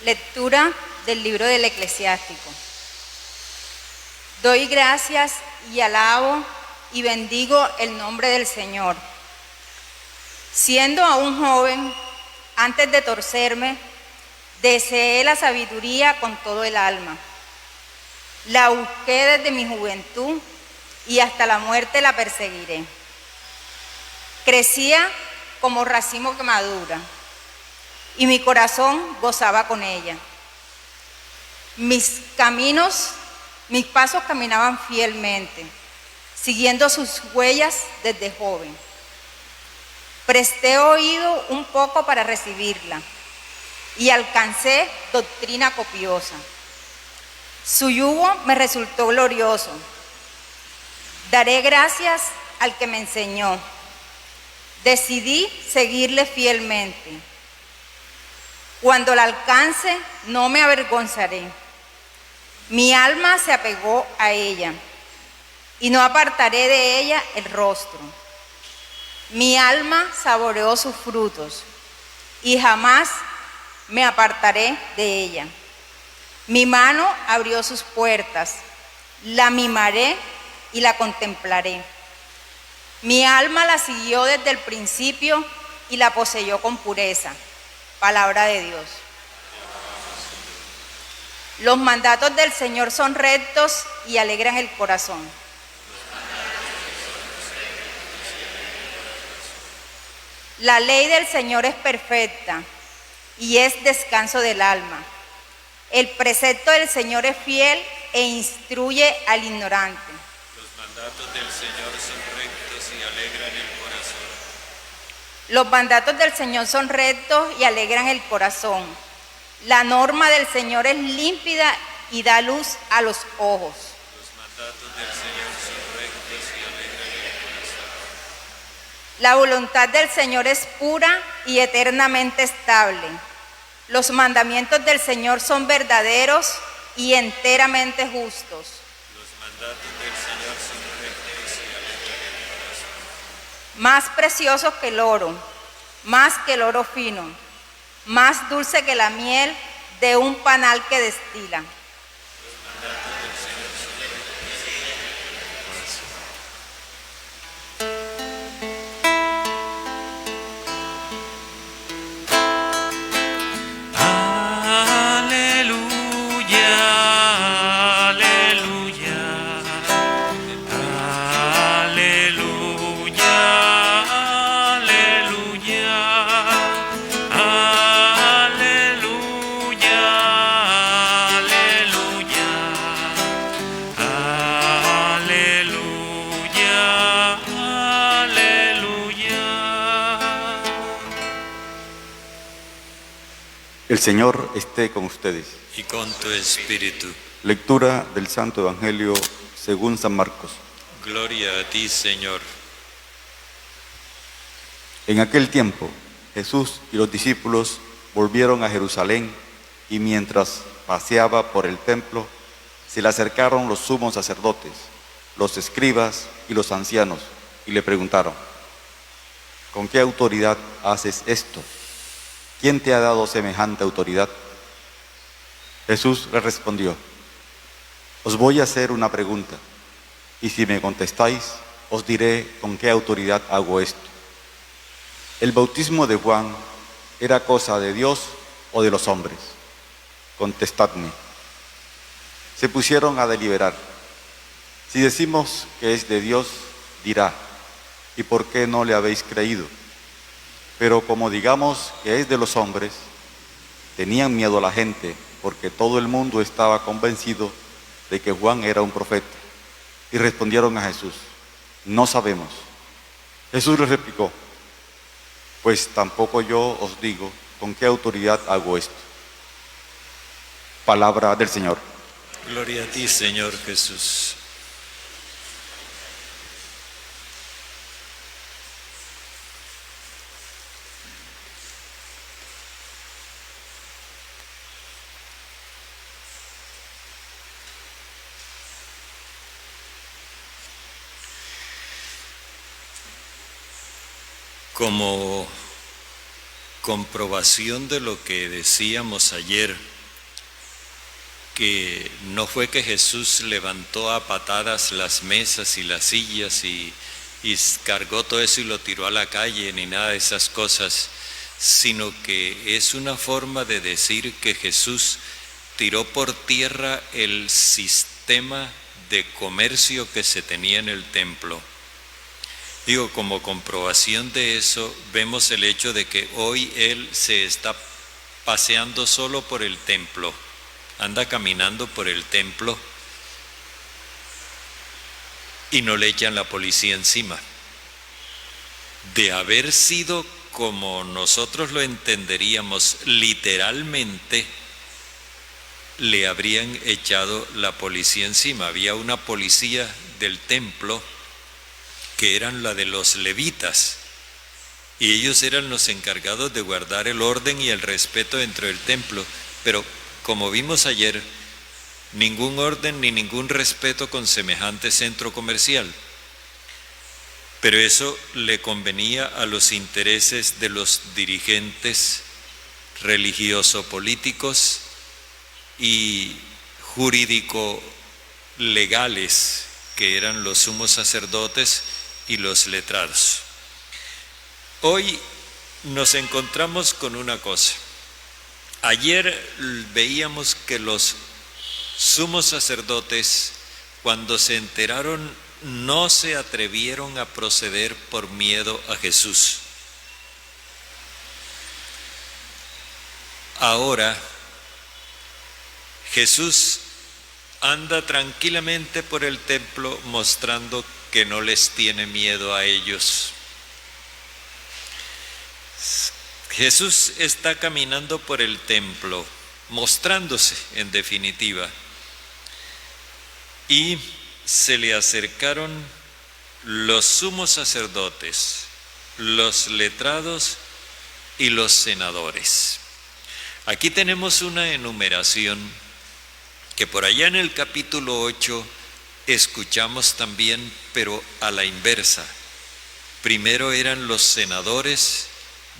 Lectura del libro del Eclesiástico. Doy gracias y alabo y bendigo el nombre del Señor. Siendo aún joven, antes de torcerme, deseé la sabiduría con todo el alma. La busqué desde mi juventud y hasta la muerte la perseguiré. Crecía como racimo que madura y mi corazón gozaba con ella. Mis pasos caminaban fielmente, siguiendo sus huellas desde joven. Presté oído un poco para recibirla y alcancé doctrina copiosa. Su yugo me resultó glorioso. Daré gracias al que me enseñó. Decidí seguirle fielmente. Cuando la alcance, no me avergonzaré. Mi alma se apegó a ella y no apartaré de ella el rostro. Mi alma saboreó sus frutos y jamás me apartaré de ella. Mi mano abrió sus puertas, la mimaré y la contemplaré. Mi alma la siguió desde el principio y la poseyó con pureza. Palabra de Dios. Los mandatos del Señor son rectos y alegran el corazón. La ley del Señor es perfecta y es descanso del alma. El precepto del Señor es fiel e instruye al ignorante. Los mandatos del Señor son rectos y alegran el corazón. Los mandatos del Señor son rectos y alegran el corazón. La norma del Señor es límpida y da luz a los ojos. Los mandatos del Señor son rectos y alegran el corazón. La voluntad del Señor es pura y eternamente estable. Los mandamientos del Señor son verdaderos y enteramente justos. Los mandatos del Señor son rectos y alegran el corazón. Más preciosos que el oro, más que el oro fino, más dulce que la miel de un panal que destila. Los mandatos del Señor son rectos y alegran el corazón. El Señor esté con ustedes. Y con tu espíritu. Lectura del Santo Evangelio según San Marcos. Gloria a ti, Señor. En aquel tiempo, Jesús y los discípulos volvieron a Jerusalén y mientras paseaba por el templo, se le acercaron los sumos sacerdotes, los escribas y los ancianos y le preguntaron: ¿con qué autoridad haces esto? ¿Quién te ha dado semejante autoridad? Jesús le respondió: os voy a hacer una pregunta, y si me contestáis, os diré con qué autoridad hago esto. ¿El bautismo de Juan era cosa de Dios o de los hombres? Contestadme. Se pusieron a deliberar. Si decimos que es de Dios, dirá: ¿y por qué no le habéis creído? Pero como digamos que es de los hombres, tenían miedo a la gente, porque todo el mundo estaba convencido de que Juan era un profeta. Y respondieron a Jesús: no sabemos. Jesús les replicó: pues tampoco yo os digo con qué autoridad hago esto. Palabra del Señor. Gloria a ti, Señor Jesús. Como comprobación de lo que decíamos ayer, que no fue que Jesús levantó a patadas las mesas y las sillas y cargó todo eso y lo tiró a la calle, ni nada de esas cosas, sino que es una forma de decir que Jesús tiró por tierra el sistema de comercio que se tenía en el templo. Digo, como comprobación de eso, vemos el hecho de que hoy Él se está paseando solo por el templo, anda caminando por el templo y no le echan la policía encima. De haber sido como nosotros lo entenderíamos literalmente, le habrían echado la policía encima. Había una policía del templo que eran la de los levitas, y ellos eran los encargados de guardar el orden y el respeto dentro del templo, pero como vimos ayer, ningún orden ni ningún respeto con semejante centro comercial. Pero eso le convenía a los intereses de los dirigentes religioso-políticos y jurídico-legales, que eran los sumos sacerdotes y los letrados. Hoy nos encontramos con una cosa. Ayer veíamos que los sumos sacerdotes, cuando se enteraron, no se atrevieron a proceder por miedo a Jesús. Ahora, Jesús anda tranquilamente por el templo mostrando que no les tiene miedo a ellos. Jesús está caminando por el templo, mostrándose en definitiva, y se le acercaron los sumos sacerdotes, los letrados y los senadores. Aquí tenemos una enumeración que por allá en el capítulo 8 escuchamos también, pero a la inversa. Primero eran los senadores,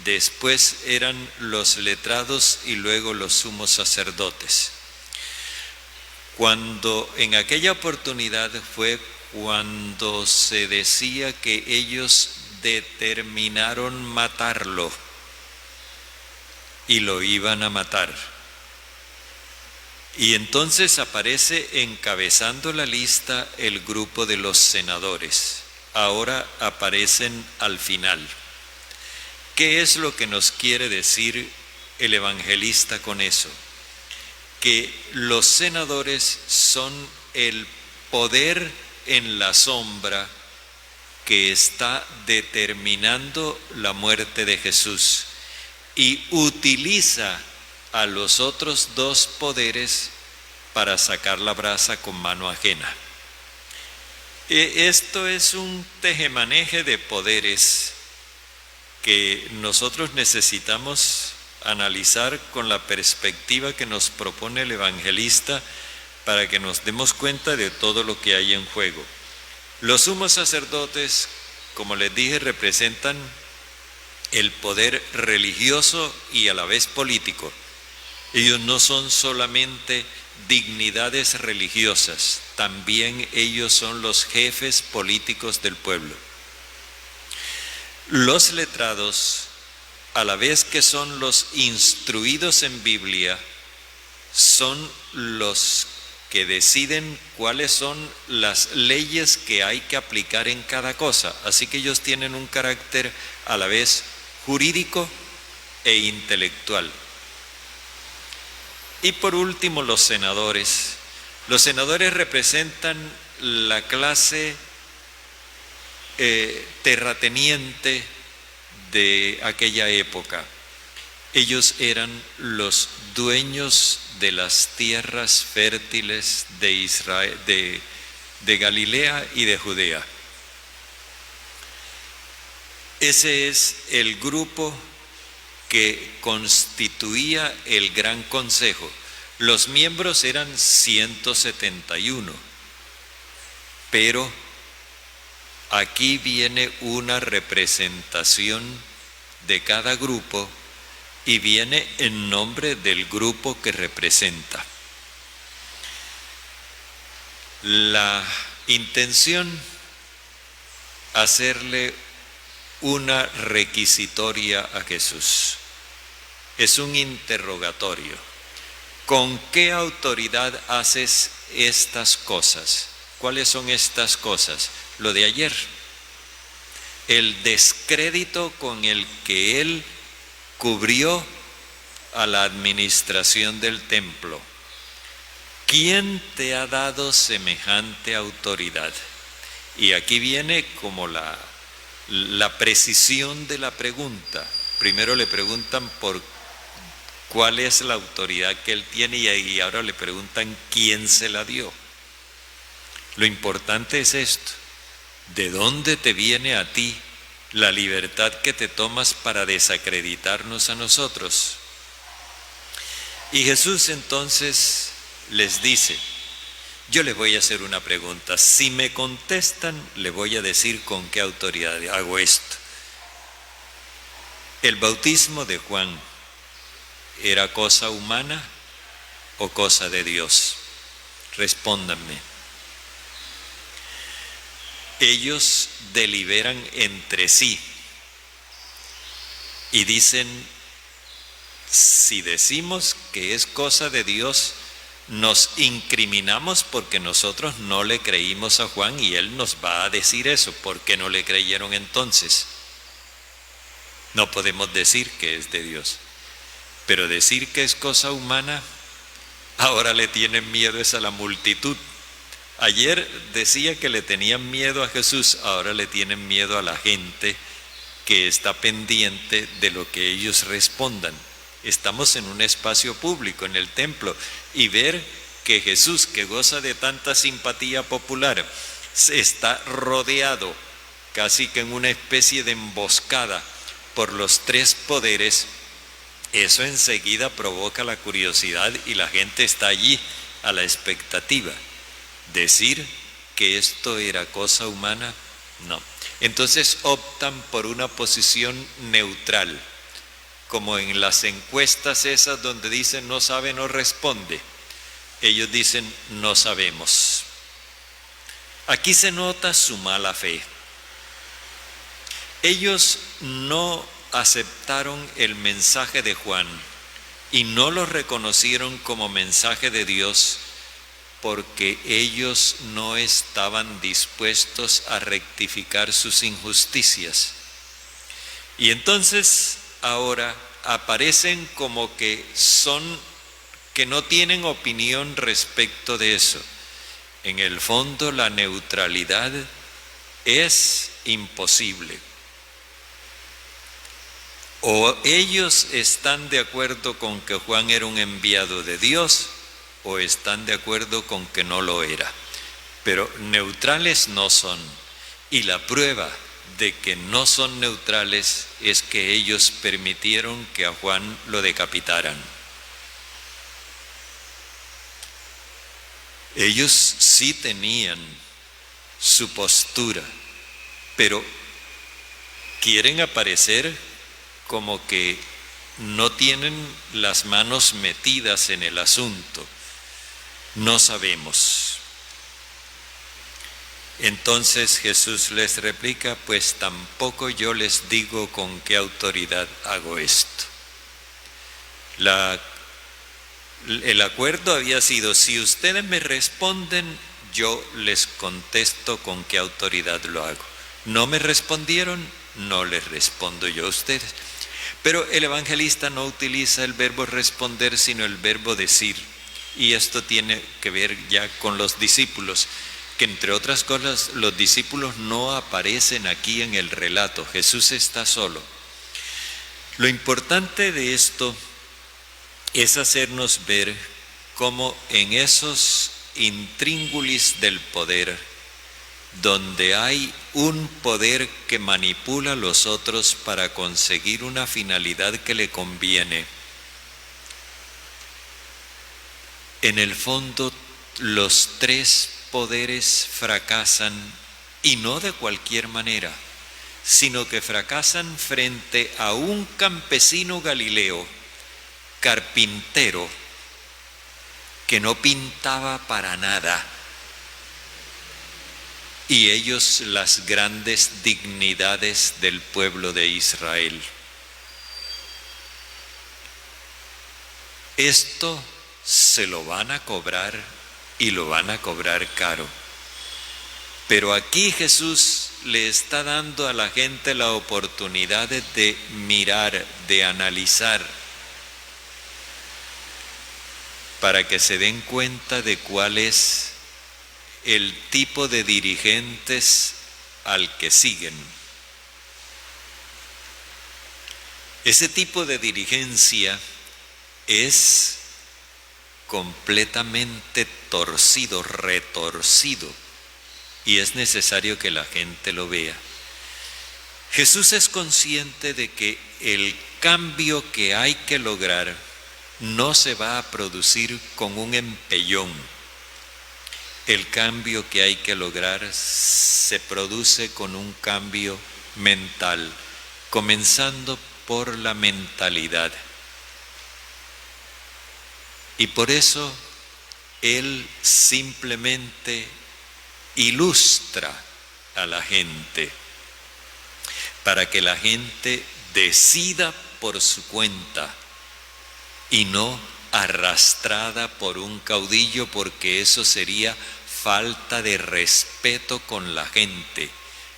después eran los letrados y luego los sumos sacerdotes. Cuando en aquella oportunidad fue cuando se decía que ellos determinaron matarlo y lo iban a matar. Y entonces aparece encabezando la lista el grupo de los senadores. Ahora aparecen al final. ¿Qué es lo que nos quiere decir el evangelista con eso? Que los senadores son el poder en la sombra que está determinando la muerte de Jesús y utiliza a los otros dos poderes para sacar la brasa con mano ajena. Esto es un tejemaneje de poderes que nosotros necesitamos analizar con la perspectiva que nos propone el evangelista para que nos demos cuenta de todo lo que hay en juego. Los sumos sacerdotes, como les dije, representan el poder religioso y a la vez político. Ellos no son solamente dignidades religiosas, también ellos son los jefes políticos del pueblo. Los letrados, a la vez que son los instruidos en Biblia, son los que deciden cuáles son las leyes que hay que aplicar en cada cosa. Así que ellos tienen un carácter a la vez jurídico e intelectual. Y por último, los senadores. Los senadores representan la clase terrateniente de aquella época. Ellos eran los dueños de las tierras fértiles de Israel, de Galilea y de Judea. Ese es el grupo que constituía el Gran Consejo. Los miembros eran 171, pero aquí viene una representación de cada grupo y viene en nombre del grupo que representa. La intención, hacerle una requisitoria a Jesús. Es un interrogatorio. ¿Con qué autoridad haces estas cosas? ¿Cuáles son estas cosas? Lo de ayer. El descrédito con el que él cubrió a la administración del templo. ¿Quién te ha dado semejante autoridad? Y aquí viene como la precisión de la pregunta. Primero le preguntan por cuál es la autoridad que él tiene y ahora le preguntan quién se la dio. Lo importante es esto: ¿de dónde te viene a ti la libertad que te tomas para desacreditarnos a nosotros? Y Jesús entonces les dice: yo les voy a hacer una pregunta. Si me contestan, le voy a decir con qué autoridad hago esto. ¿El bautismo de Juan era cosa humana o cosa de Dios? Respóndanme. Ellos deliberan entre sí y dicen: si decimos que es cosa de Dios, nos incriminamos porque nosotros no le creímos a Juan y él nos va a decir eso. ¿Por qué no le creyeron entonces? No podemos decir que es de Dios, pero decir que es cosa humana, ahora le tienen miedo es a la multitud. Ayer decía que le tenían miedo a Jesús, ahora le tienen miedo a la gente que está pendiente de lo que ellos respondan. Estamos en un espacio público, en el templo, y ver que Jesús, que goza de tanta simpatía popular, está rodeado casi que en una especie de emboscada por los tres poderes, eso enseguida provoca la curiosidad y la gente está allí a la expectativa. Decir que esto era cosa humana, no. Entonces optan por una posición neutral, como en las encuestas esas donde dicen no sabe, no responde. Ellos dicen no sabemos. Aquí se nota su mala fe. Ellos no aceptaron el mensaje de Juan y no lo reconocieron como mensaje de Dios porque ellos no estaban dispuestos a rectificar sus injusticias. Y entonces ahora aparecen como que no tienen opinión respecto de eso. En el fondo la neutralidad es imposible. O ellos están de acuerdo con que Juan era un enviado de Dios, o están de acuerdo con que no lo era. Pero neutrales no son. Y la prueba de que no son neutrales es que ellos permitieron que a Juan lo decapitaran. Ellos sí tenían su postura, pero quieren aparecer como que no tienen las manos metidas en el asunto. No sabemos. Entonces Jesús les replica: pues tampoco yo les digo con qué autoridad hago esto. El acuerdo había sido: si ustedes me responden, yo les contesto con qué autoridad lo hago. No me respondieron, no les respondo yo a ustedes. Pero el evangelista no utiliza el verbo responder, sino el verbo decir. Y esto tiene que ver ya con los discípulos, que entre otras cosas los discípulos no aparecen aquí en el relato. Jesús está solo. Lo importante de esto es hacernos ver cómo en esos intríngulis del poder, donde hay un poder que manipula a los otros para conseguir una finalidad que le conviene, en el fondo los tres poderes fracasan, y no de cualquier manera, sino que fracasan frente a un campesino galileo, carpintero, que no pintaba para nada, y ellos las grandes dignidades del pueblo de Israel. Esto se lo van a cobrar y lo van a cobrar caro. Pero aquí Jesús le está dando a la gente la oportunidad de mirar, de analizar, para que se den cuenta de cuál es el tipo de dirigentes al que siguen. Ese tipo de dirigencia es completamente torcido, retorcido, y es necesario que la gente lo vea. Jesús es consciente de que el cambio que hay que lograr no se va a producir con un empellón. El cambio que hay que lograr se produce con un cambio mental, comenzando por la mentalidad. Y por eso Él simplemente ilustra a la gente, para que la gente decida por su cuenta y no arrastrada por un caudillo, porque eso sería falta de respeto con la gente.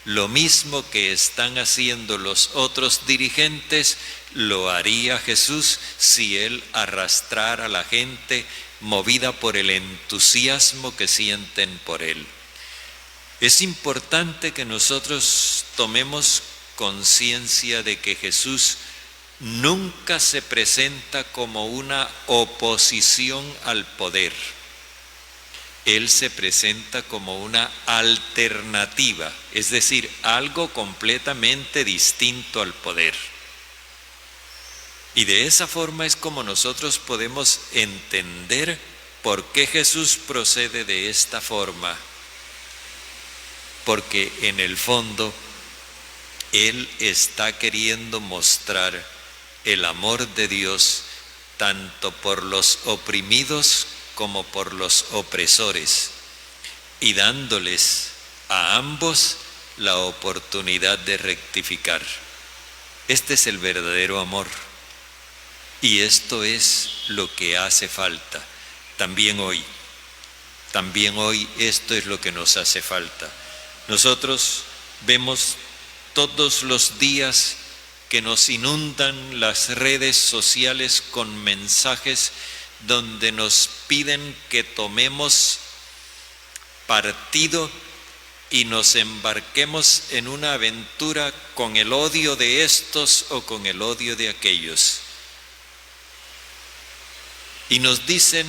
Lo mismo que están haciendo los otros dirigentes, lo haría Jesús si Él arrastrara a la gente movida por el entusiasmo que sienten por Él. Es importante que nosotros tomemos conciencia de que Jesús nunca se presenta como una oposición al poder. Él se presenta como una alternativa, es decir, algo completamente distinto al poder. Y de esa forma es como nosotros podemos entender por qué Jesús procede de esta forma. Porque en el fondo Él está queriendo mostrar el amor de Dios tanto por los oprimidos como por los opresores, y dándoles a ambos la oportunidad de rectificar. Este es el verdadero amor, y esto es lo que hace falta también hoy. También hoy esto es lo que nos hace falta. Nosotros vemos todos los días que nos inundan las redes sociales con mensajes donde nos piden que tomemos partido y nos embarquemos en una aventura con el odio de estos o con el odio de aquellos. Y nos dicen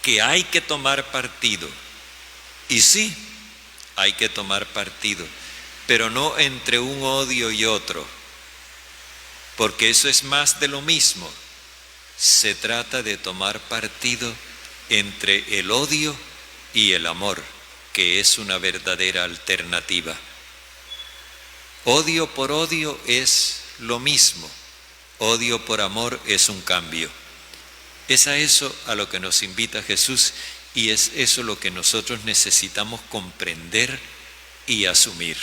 que hay que tomar partido. Y sí, hay que tomar partido, pero no entre un odio y otro, porque eso es más de lo mismo. Se trata de tomar partido entre el odio y el amor, que es una verdadera alternativa. Odio por odio es lo mismo, odio por amor es un cambio. Es a eso a lo que nos invita Jesús, y es eso lo que nosotros necesitamos comprender y asumir.